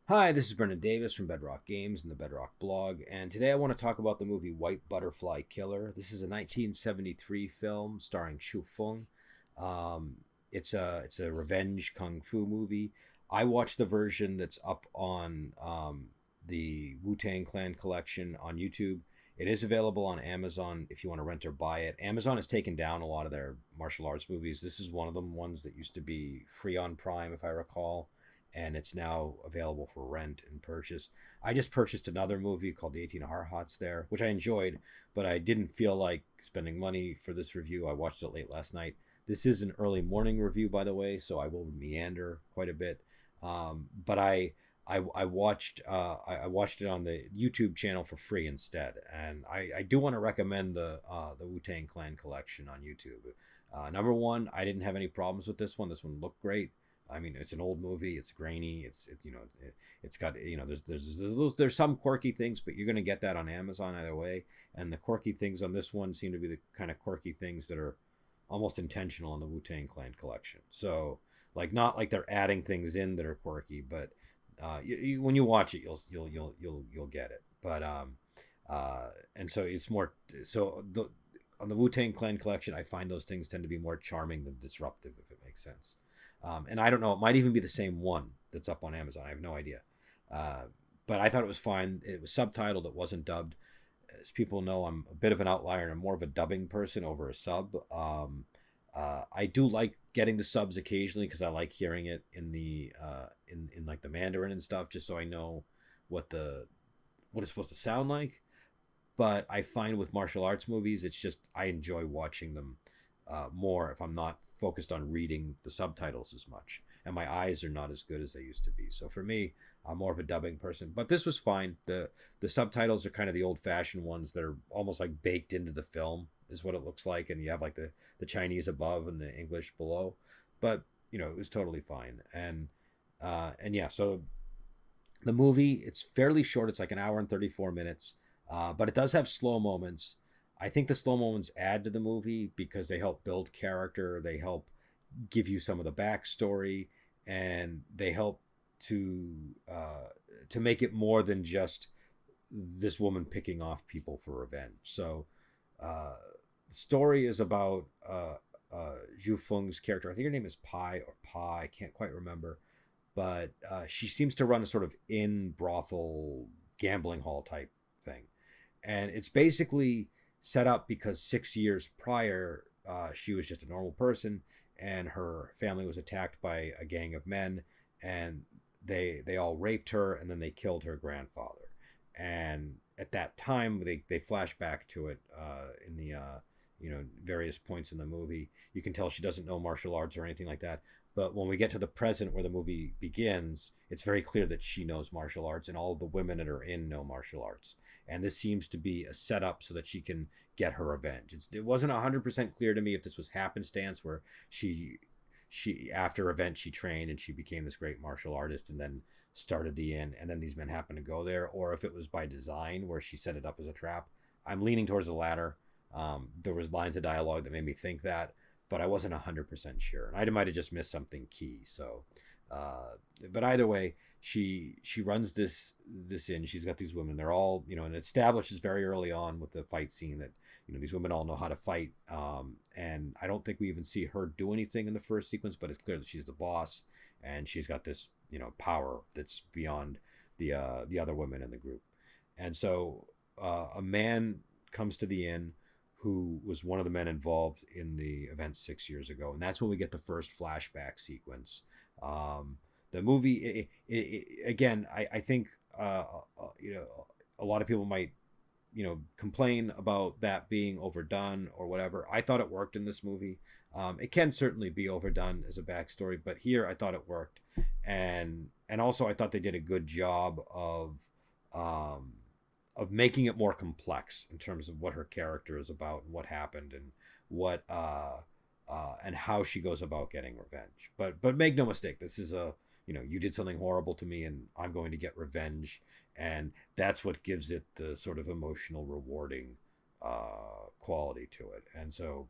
Hi, this is Brendan Davis from Bedrock Games and the Bedrock blog, and today I want to talk about the movie White Butterfly Killer. This is a 1973 film starring Hsu Feng. It's a revenge kung fu movie. I watched the version that's up on the Wu-Tang Clan collection on YouTube. It is available on Amazon if you want to rent or buy it. Amazon has taken down a lot of their martial arts movies. This is one of them, ones that used to be free on Prime, if I recall, and it's now available for rent and purchase. I just purchased another movie called The 18 Har Hots there, which I enjoyed, but I didn't feel like spending money for this review. I watched it late last night. This is an early morning review, by the way, so I will meander quite a bit. But I watched I watched it on the YouTube channel for free instead, and I do want to recommend the Wu Tang Clan collection on YouTube. Number one, I didn't have any problems with this one. This one looked great. I mean, it's an old movie. It's grainy. It's got there's some quirky things, but you're gonna get that on Amazon either way. And the quirky things on this one seem to be the kind of quirky things that are almost intentional in the Wu Tang Clan collection. So like not like they're adding things in that are quirky, but when you watch it, you'll get it. But and so it's more so the on the Wu Tang Clan collection, I find those things tend to be more charming than disruptive, if it makes sense. And I don't know, it might even be the same one that's up on Amazon. I have no idea. Uh, but I thought it was fine. It was subtitled, it wasn't dubbed. As people know, I'm a bit of an outlier and I'm more of a dubbing person over a sub. I do like getting the subs occasionally because I like hearing it in the in like the Mandarin and stuff, just so I know what the what it's supposed to sound like. But I find with martial arts movies, it's just I enjoy watching them more if I'm not focused on reading the subtitles as much, and my eyes are not as good as they used to be. So for me, I'm more of a dubbing person. But this was fine. The subtitles are kind of the old fashioned ones that are almost like baked into the film, is what it looks like, and you have like the Chinese above and the English below. But it was totally fine, and yeah, so the movie, it's fairly short. It's like an hour and 34 minutes, but it does have slow moments. I think the slow moments add to the movie because they help build character. They help give you some of the backstory, and they help to to make it more than just this woman picking off people for revenge. So the story is about Zhu Feng's character. I think her name is Pai or Pa. I can't quite remember, but she seems to run a sort of in brothel gambling hall type thing, and it's basically set up because 6 years prior, she was just a normal person, and her family was attacked by a gang of men, and they all raped her, and then they killed her grandfather. And at that time, they flash back to it in the various points in the movie. You can tell she doesn't know martial arts or anything like that. But when we get to the present where the movie begins, it's very clear that she knows martial arts, and all of the women that are in know martial arts. And this seems to be a setup so that she can get her revenge. It wasn't 100% clear to me if this was happenstance, where she after event she trained and she became this great martial artist and then started the inn, and then these men happened to go there, or if it was by design where she set it up as a trap. I'm leaning towards the latter. There was lines of dialogue that made me think that, but I wasn't 100% sure, and I might have just missed something key. So, but either way, she runs this inn. She's got these women. They're all and it establishes very early on with the fight scene that these women all know how to fight. And I don't think we even see her do anything in the first sequence, but it's clear that she's the boss, and she's got this power that's beyond the other women in the group. And so a man comes to the inn who was one of the men involved in the event 6 years ago, and that's when we get the first flashback sequence. The movie, again, I think a lot of people might complain about that being overdone or whatever. I thought it worked in this movie. It can certainly be overdone as a backstory, but here I thought it worked, and also I thought they did a good job of making it more complex in terms of what her character is about and what happened and what and how she goes about getting revenge. But make no mistake, this is a you did something horrible to me and I'm going to get revenge, and that's what gives it the sort of emotional rewarding quality to it. And so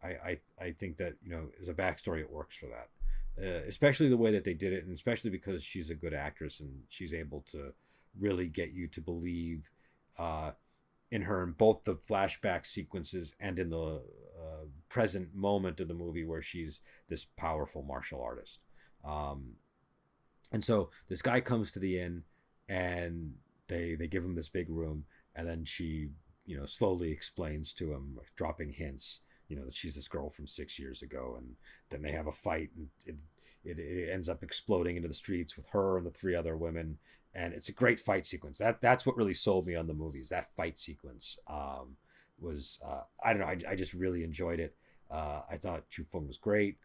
I think that as a backstory it works for that. especially the way that they did it, and especially because she's a good actress and she's able to really get you to believe uh, in her in both the flashback sequences and in the present moment of the movie where she's this powerful martial artist. Um, and so this guy comes to the inn, and they give him this big room, and then she slowly explains to him, dropping hints, that she's this girl from 6 years ago, and then they have a fight, and it ends up exploding into the streets with her and the three other women, and it's a great fight sequence. That's what really sold me on the movies. That fight sequence was I don't know, I just really enjoyed it. I thought Hsu Feng was great.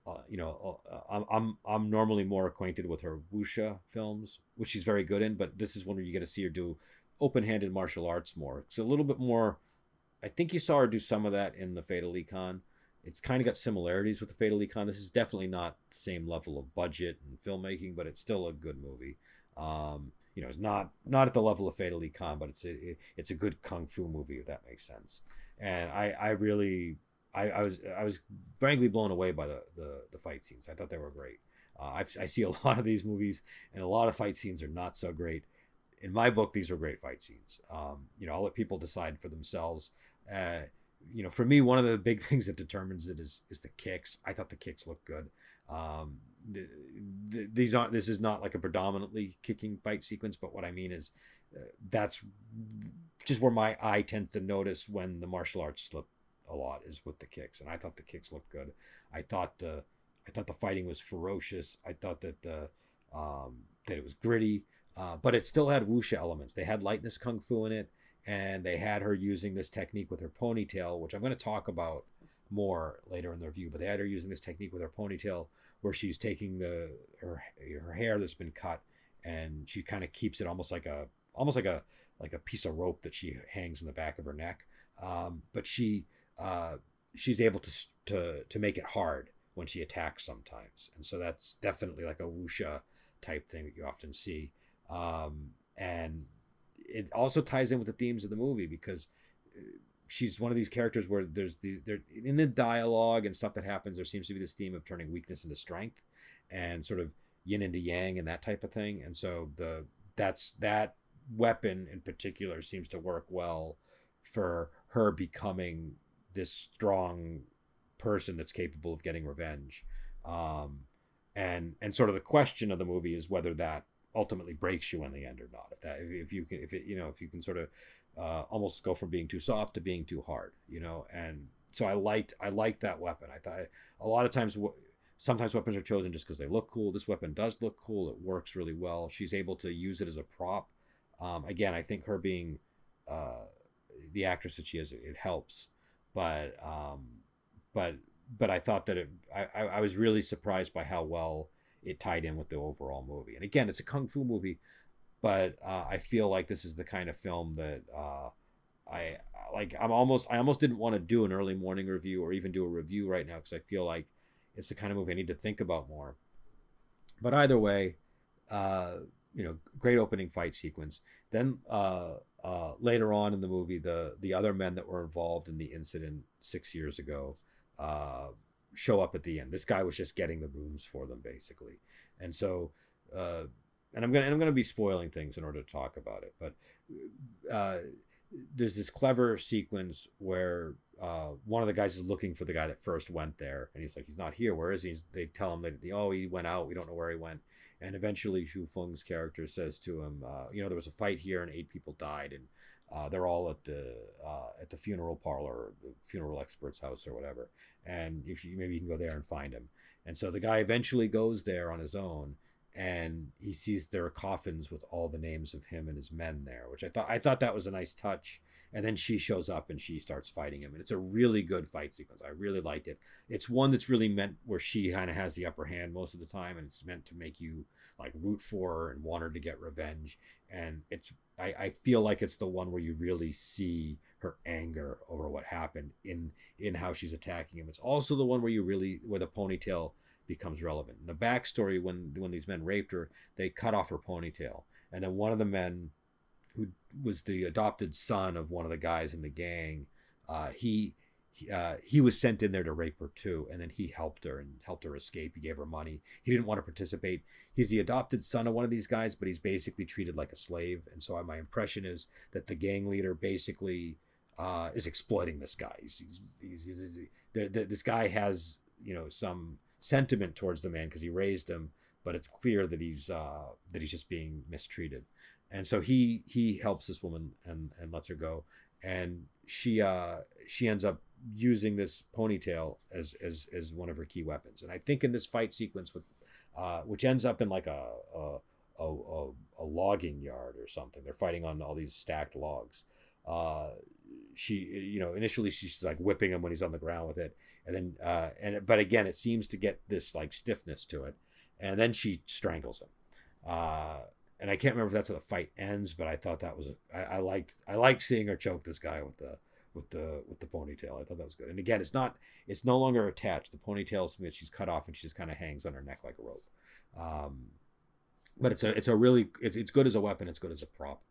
I'm normally more acquainted with her wuxia films, which she's very good in, but this is one where you get to see her do open-handed martial arts more. It's a little bit more. I think you saw her do some of that in the Fatal Econ. It's kind of got similarities with the Fatal Econ. This is definitely not the same level of budget and filmmaking, but it's still a good movie. It's not at the level of Fatal Econ, but it's a good kung fu movie, if that makes sense. And I really I was frankly blown away by the fight scenes. I thought they were great. I see a lot of these movies, and a lot of fight scenes are not so great. In my book, these were great fight scenes. I'll let people decide for themselves. For me, one of the big things that determines it is the kicks. I thought the kicks looked good. This is not like a predominantly kicking fight sequence, but what I mean is that's just where my eye tends to notice when the martial arts slip a lot, is with the kicks, and I thought the kicks looked good. I thought the fighting was ferocious. I thought that that it was gritty, but it still had wuxia elements. They had lightness kung fu in it, and they had her using this technique with her ponytail, which I'm going to talk about more later in the review. But they had her using this technique with her ponytail, where she's taking her hair that's been cut, and she kind of keeps it almost like a piece of rope that she hangs in the back of her neck. But she's able to make it hard when she attacks sometimes, and so that's definitely like a wuxia type thing that you often see. And it also ties in with the themes of the movie, because she's one of these characters where there in the dialogue and stuff that happens, there seems to be this theme of turning weakness into strength, and sort of yin into yang and that type of thing. And so that weapon in particular seems to work well for her becoming this strong person that's capable of getting revenge. And sort of the question of the movie is whether that ultimately breaks you in the end or not. If you can sort of almost go from being too soft to being too hard, and so I liked that weapon. I thought a lot of times, sometimes weapons are chosen just because they look cool. This weapon does look cool. It works really well. She's able to use it as a prop. Again, I think her being the actress that she is, it helps. But I thought that I was really surprised by how well it tied in with the overall movie. And again, it's a kung fu movie, but I feel like this is the kind of film that I almost didn't want to do an early morning review or even do a review right now, because I feel like it's the kind of movie I need to think about more. But either way, great opening fight sequence. Then later on in the movie, the other men that were involved in the incident 6 years ago show up at the end. This guy was just getting the rooms for them, basically. And so and I'm gonna be spoiling things in order to talk about it, but there's this clever sequence where one of the guys is looking for the guy that first went there, and he's like, he's not here, where is he? They tell him that, he went out, we don't know where he went. And eventually Hsu Feng's character says to him, there was a fight here and 8 people died, and they're all at the funeral parlor, or the funeral expert's house or whatever, and maybe you can go there and find him. And so the guy eventually goes there on his own, and he sees there are coffins with all the names of him and his men there, which I thought that was a nice touch. And then she shows up and she starts fighting him, and it's a really good fight sequence. I really liked it. It's one that's really meant where she kind of has the upper hand most of the time, and it's meant to make you like root for her and want her to get revenge. And I feel like it's the one where you really see her anger over what happened in how she's attacking him. It's also the one where where the ponytail becomes relevant. In the backstory, when these men raped her, they cut off her ponytail, and then one of the men, who was the adopted son of one of the guys in the gang, he he was sent in there to rape her too, and then he helped her and helped her escape. He gave her money. He didn't want to participate. He's the adopted son of one of these guys, but he's basically treated like a slave. And so my impression is that the gang leader basically is exploiting this guy. This guy has some sentiment towards the man because he raised him, but it's clear that he's just being mistreated. And so he helps this woman and lets her go, and she ends up using this ponytail as one of her key weapons. And I think in this fight sequence with which ends up in like a logging yard or something, they're fighting on all these stacked logs. She initially she's like whipping him when he's on the ground with it, and then but again it seems to get this like stiffness to it, and then she strangles him. And I can't remember if that's how the fight ends, but I thought that was I liked seeing her choke this guy with the ponytail. I thought that was good. And again, it's no longer attached. The ponytail is something that she's cut off, and she just kind of hangs on her neck like a rope. But it's good as a weapon. It's good as a prop.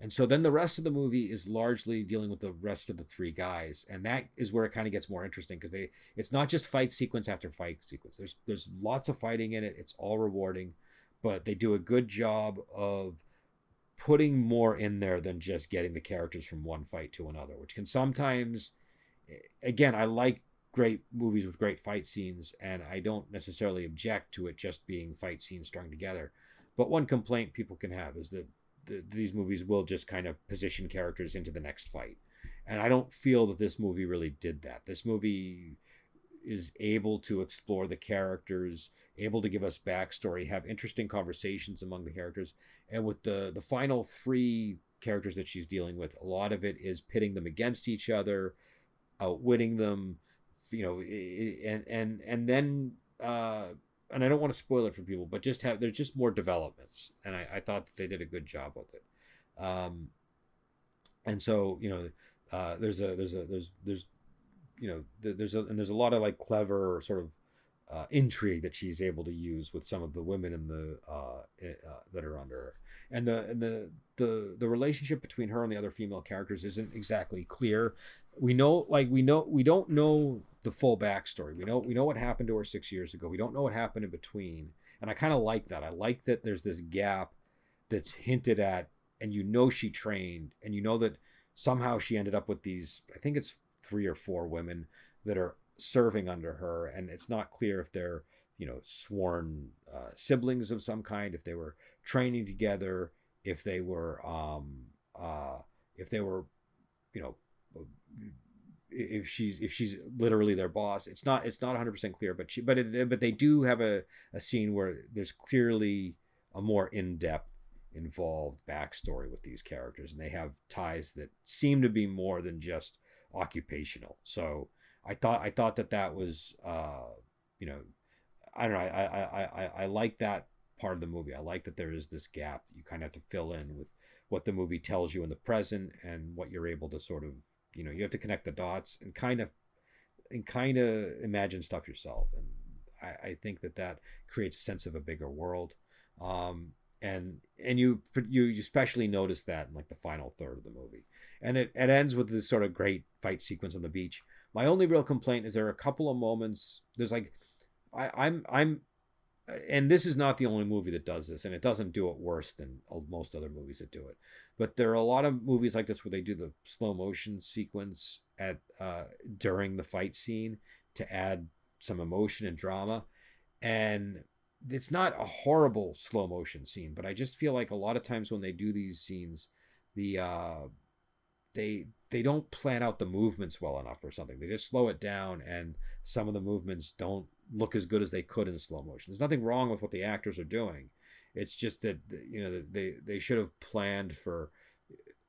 And so then the rest of the movie is largely dealing with the rest of the three guys, and that is where it kind of gets more interesting because it's not just fight sequence after fight sequence. There's lots of fighting in it. It's all rewarding, but they do a good job of putting more in there than just getting the characters from one fight to another, which can sometimes, again, I like great movies with great fight scenes, and I don't necessarily object to it just being fight scenes strung together. But one complaint people can have is that these movies will just kind of position characters into the next fight. And I don't feel that this movie really did that. This movie is able to explore the characters, able to give us backstory, have interesting conversations among the characters. And with the final three characters that she's dealing with, a lot of it is pitting them against each other, outwitting them, and then and I don't want to spoil it for people, but there's just more developments, and I thought they did a good job with it. And so there's a lot of like clever sort of intrigue that she's able to use with some of the women in the that are under her, and the relationship between her and the other female characters isn't exactly clear. We don't know the full backstory. We know what happened to her 6 years ago. We don't know what happened in between, and I kind of like that. I like that there's this gap that's hinted at, and she trained, and that somehow she ended up with these, I think it's 3 or 4 women that are serving under her, and it's not clear if they're sworn siblings of some kind, if they were training together, if they were if she's literally their boss. It's not 100% clear, but they do have a scene where there's clearly a more in-depth involved backstory with these characters, and they have ties that seem to be more than just occupational. So I thought that was I don't know, I like that part of the movie. I like that there is this gap that you kind of have to fill in with what the movie tells you in the present and what you're able to sort of you have to connect the dots and kind of imagine stuff yourself. And I think that creates a sense of a bigger world. And you especially notice that in like the final third of the movie, and it ends with this sort of great fight sequence on the beach. My only real complaint is there are a couple of moments. There's like I'm and this is not the only movie that does this, and it doesn't do it worse than most other movies that do it. But there are a lot of movies like this where they do the slow motion sequence at during the fight scene to add some emotion and drama, and it's not a horrible slow motion scene, but I just feel like a lot of times when they do these scenes, they don't plan out the movements well enough or something. They just slow it down, and some of the movements don't look as good as they could in slow motion. There's nothing wrong with what the actors are doing. It's just that they should have planned for,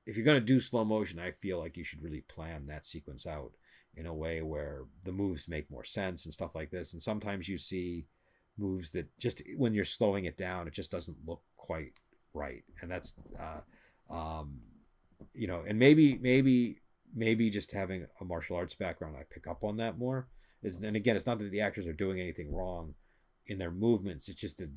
if you're going to do slow motion, I feel like you should really plan that sequence out in a way where the moves make more sense and stuff like this. And sometimes you see moves that just when you're slowing it down, it just doesn't look quite right. And that's and maybe just having a martial arts background, I pick up on that more. And again, it's not that the actors are doing anything wrong in their movements. It's just that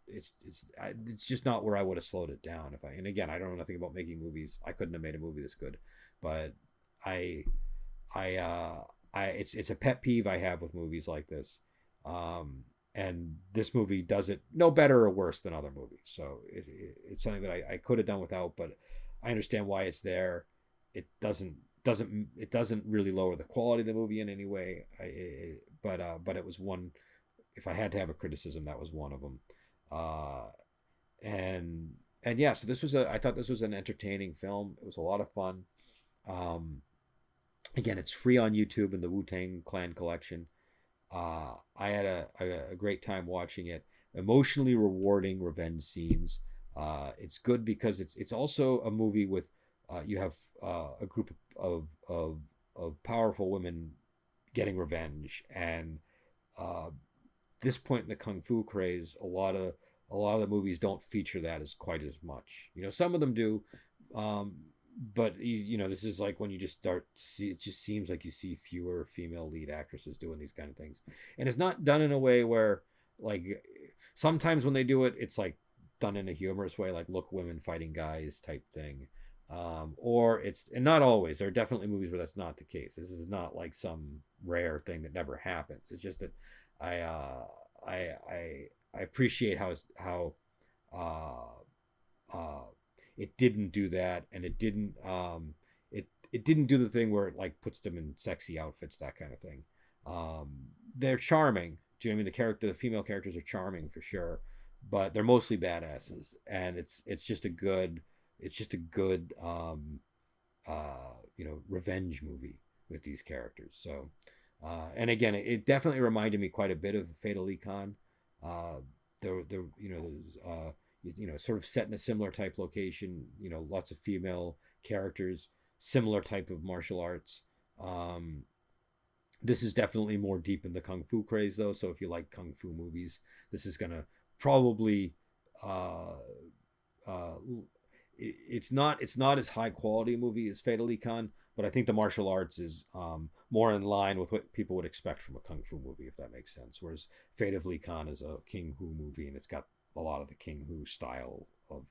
it's just not where I would have slowed it down. And again, I don't know nothing about making movies. I couldn't have made a movie this good, but I I it's a pet peeve I have with movies like this. Um, and this movie does it no better or worse than other movies. So it's something that I could have done without, but I understand why it's there. It doesn't really lower the quality of the movie in any way. But it was one. If I had to have a criticism, that was one of them. Uh, and and yeah, so this was a. I thought this was an entertaining film. It was a lot of fun. Um, Again, it's free on YouTube in the Wu Tang Clan collection. I had a great time watching it. Emotionally rewarding revenge scenes. It's good because it's also a movie with you have a group of powerful women getting revenge, and uh, this point in the kung fu craze, a lot of the movies don't feature that as quite as much. Some of them do, um, but this is like when you just start to see. It just seems like you see fewer female lead actresses doing these kind of things, and it's not done in a way where like sometimes when they do it, it's like done in a humorous way, like look, women fighting guys type thing. Or it's and not always. There are definitely movies where that's not the case. This is not like some rare thing that never happens. It's just that I uh, I appreciate how uh, it didn't do that, and it didn't do the thing where it like puts them in sexy outfits, that kind of thing. They're charming. Do you know what I mean? The female characters are charming for sure, but they're mostly badasses, and it's just a good revenge movie with these characters. So, and again, it definitely reminded me quite a bit of Fatal Econ. Uh, there's sort of set in a similar type location. Lots of female characters, similar type of martial arts. Um, this is definitely more deep in the kung fu craze, though. So if you like kung fu movies, this is gonna probably uh, uh, it's not as high quality a movie as Fatal Econ, but I think the martial arts is more in line with what people would expect from a kung fu movie, if that makes sense. Whereas Fatal Econ is a King Hu movie, and it's got a lot of the King Hu style of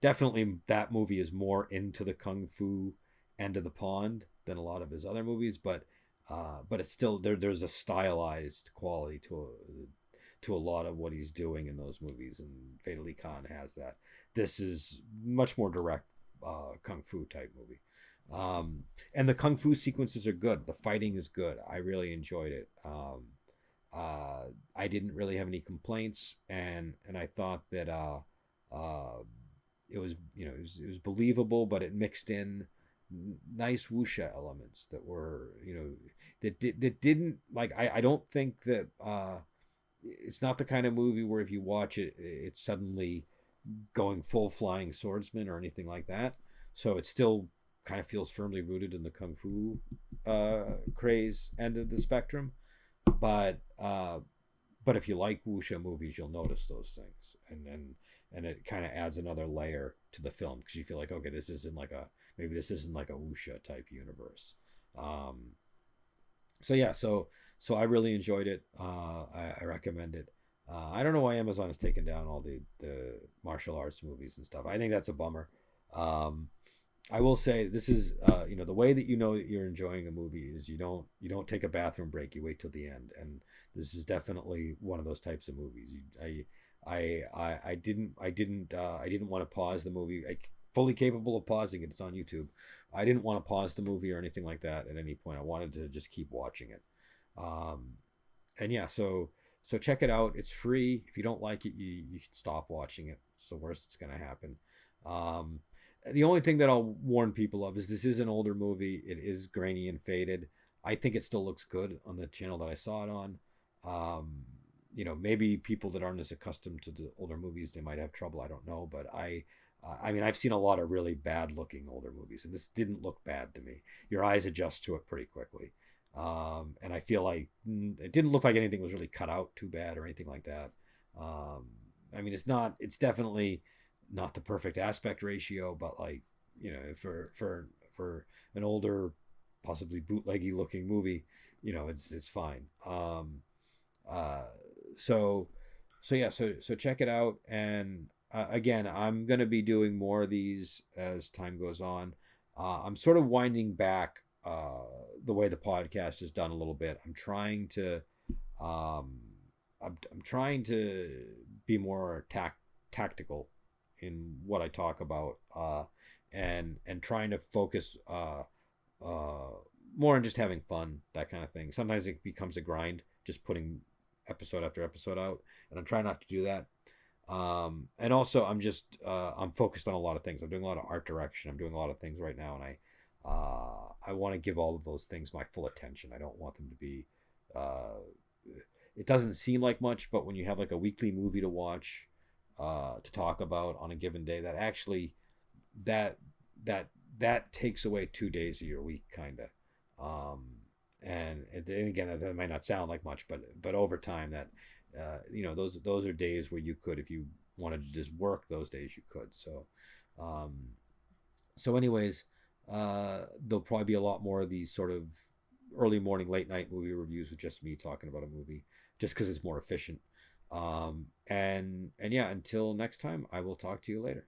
definitely that movie is more into the kung fu end of the pond than a lot of his other movies, but it's still there's a stylized quality to a lot of what he's doing in those movies, and Fatal Econ has that. This is much more direct kung fu type movie. And the kung fu sequences are good. The fighting is good. I really enjoyed it. I didn't really have any complaints, and I thought that it was it was believable, but it mixed in nice wuxia elements that were that didn't like I don't think that it's not the kind of movie where if you watch it, it's suddenly going full flying swordsman or anything like that. So it still kind of feels firmly rooted in the kung fu craze end of the spectrum. But if you like wuxia movies, you'll notice those things, and it kind of adds another layer to the film because you feel like, okay, this isn't like a wuxia type universe. Um, so yeah, so I really enjoyed it. I recommend it. I don't know why Amazon has taken down all the martial arts movies and stuff. I think that's a bummer. Um, I will say this is the way that that you're enjoying a movie is you don't take a bathroom break. You wait till the end, and this is definitely one of those types of movies. I didn't want to pause the movie. Fully capable of pausing it. It's on YouTube. I didn't want to pause the movie or anything like that at any point. I wanted to just keep watching it. Um, and yeah, so check it out. It's free. If you don't like it, you should stop watching it. It's the worst that's gonna happen. Um, the only thing that I'll warn people of is this is an older movie. It is grainy and faded. I think it still looks good on the channel that I saw it on. Um, maybe people that aren't as accustomed to the older movies, they might have trouble. I don't know, but I mean, I've seen a lot of really bad looking older movies, and this didn't look bad to me. Your eyes adjust to it pretty quickly. And I feel like it didn't look like anything was really cut out too bad or anything like that. I mean, it's definitely not the perfect aspect ratio, but like, for an older, possibly bootleggy looking movie, it's fine. Uh, so, so check it out. And again, I'm going to be doing more of these as time goes on. I'm sort of winding back the way the podcast is done a little bit. Um, I'm trying to be more tactical in what I talk about, and trying to focus uh, more on just having fun, that kind of thing. Sometimes it becomes a grind, just putting episode after episode out, and I'm trying not to do that. And also I'm focused on a lot of things. I'm doing a lot of art direction. I'm doing a lot of things right now, and I want to give all of those things my full attention. I don't want them to be. It doesn't seem like much, but when you have like a weekly movie to watch, to talk about on a given day, that actually that that that takes away 2 days of your week, kind of. Um, and again, that might not sound like much, but over time, that those are days where you could, if you wanted to just work those days, you could. Um, anyways, there'll probably be a lot more of these sort of early morning, late night movie reviews with just me talking about a movie, just because it's more efficient. And yeah, until next time, I will talk to you later.